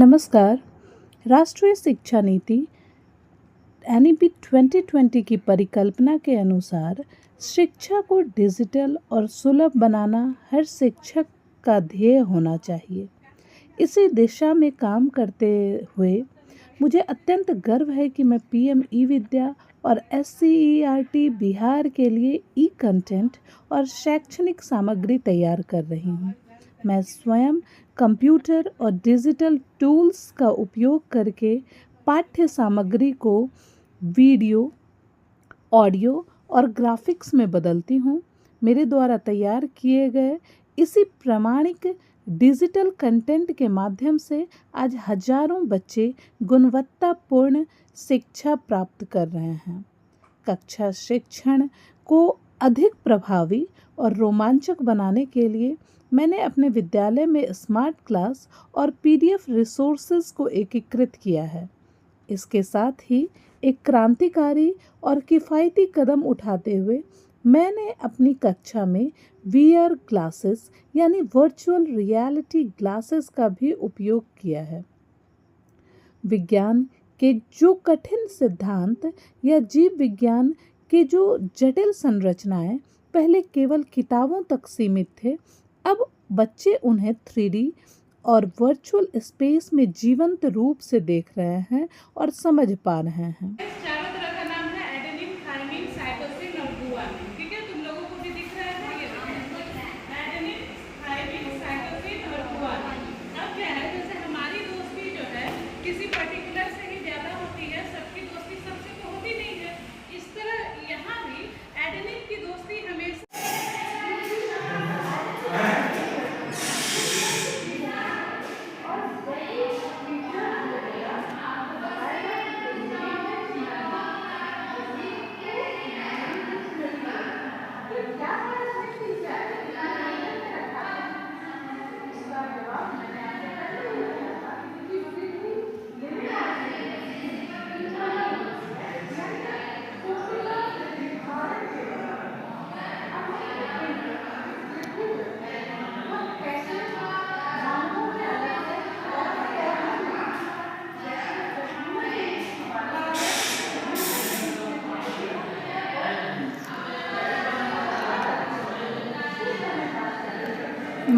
नमस्कार। राष्ट्रीय शिक्षा नीति NEP 2020 की परिकल्पना के अनुसार शिक्षा को डिजिटल और सुलभ बनाना हर शिक्षक का ध्येय होना चाहिए। इसी दिशा में काम करते हुए मुझे अत्यंत गर्व है कि मैं PM ई-विद्या और SCERT बिहार के लिए ई-कंटेंट और शैक्षणिक सामग्री तैयार कर रही हूँ। मैं स्वयं कंप्यूटर और डिजिटल टूल्स का उपयोग करके पाठ्य सामग्री को वीडियो, ऑडियो और ग्राफिक्स में बदलती हूँ। मेरे द्वारा तैयार किए गए इसी प्रामाणिक डिजिटल कंटेंट के माध्यम से आज हजारों बच्चे गुणवत्तापूर्ण शिक्षा प्राप्त कर रहे हैं। कक्षा शिक्षण को अधिक प्रभावी और रोमांचक बनाने के लिए मैंने अपने विद्यालय में स्मार्ट क्लास और PDF रिसोर्सेज को एकीकृत किया है। इसके साथ ही एक क्रांतिकारी और किफ़ायती कदम उठाते हुए मैंने अपनी कक्षा में VR ग्लासेस यानी वर्चुअल रियलिटी ग्लासेस का भी उपयोग किया है। विज्ञान के जो कठिन सिद्धांत या जीव विज्ञान के जो जटिल संरचनाएं पहले केवल किताबों तक सीमित थे, अब बच्चे उन्हें 3D और वर्चुअल स्पेस में जीवंत रूप से देख रहे हैं और समझ पा रहे हैं। चारों तरह का नाम है एडेनिन, थाइमिन, साइटोसिन और गुआनिन। ठीक है, तुम लोगों को भी दिख रहा है ये एडेनिन, थाइमिन, साइटोसिन और गुआनिन। अब क्या है, जैसे हमारी दोस्ती जो है किसी पर्टिकुलर से ही ज्यादा होती है, सबकी दोस्ती सबसे तो होती नहीं है। इस तरह यहाँ भी एडेनिन की दोस्ती हमेशा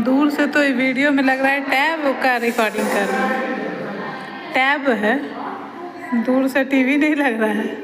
दूर से तो वीडियो में लग रहा है टैब का रिकॉर्डिंग कर रहा है। टैब है, दूर से TV नहीं लग रहा है।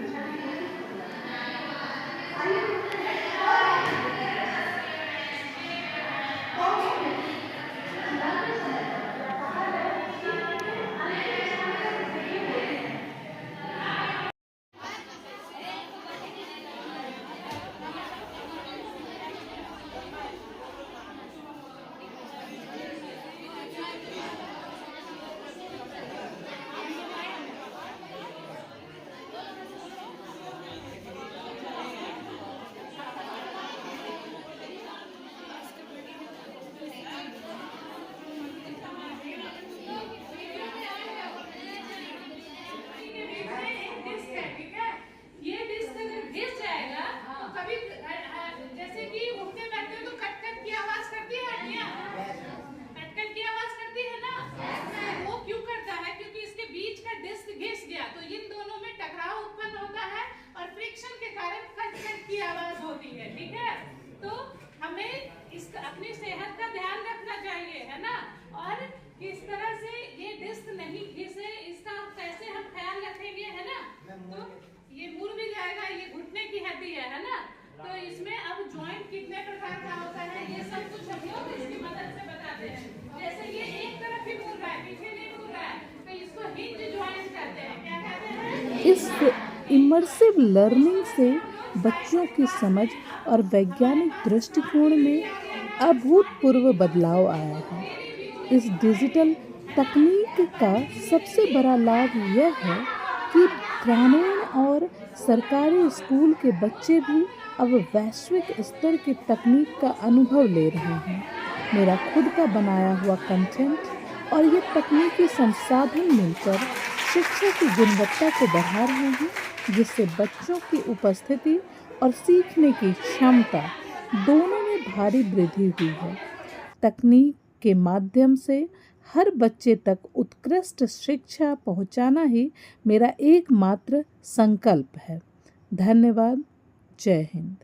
अपनी सेहत का ध्यान रखना चाहिए, है ना। और किस तरह से ये डिस्क नहीं घिसे, इसका कैसे हम ख्याल रखेंगे, है ना। तो ये मुड़ भी जाएगा, ये घुटने की हड्डी है ना। तो इसमें अब जॉइंट कितने प्रकार का होता है, ये सब कुछ हम लोग इसकी मदद से बताते हैं। जैसे ये एक तरफ ही मुड़ रहा है, पीछे नहीं मुड़ रहा है, तो इसको हिंज जॉइंट कहते हैं। क्या कहते हैं? इस इमर्सिव लर्निंग से बच्चों की समझ और वैज्ञानिक दृष्टिकोण में अभूतपूर्व बदलाव आया है। इस डिजिटल तकनीक का सबसे बड़ा लाभ यह है कि ग्रामीण और सरकारी स्कूल के बच्चे भी अब वैश्विक स्तर की तकनीक का अनुभव ले रहे हैं। मेरा खुद का बनाया हुआ कंटेंट और ये तकनीकी संसाधन मिलकर शिक्षा की गुणवत्ता को बढ़ा रहे हैं, जिससे बच्चों की उपस्थिति और सीखने की क्षमता दोनों में भारी वृद्धि हुई है। तकनीक के माध्यम से हर बच्चे तक उत्कृष्ट शिक्षा पहुंचाना ही मेरा एकमात्र संकल्प है। धन्यवाद। जय हिंद।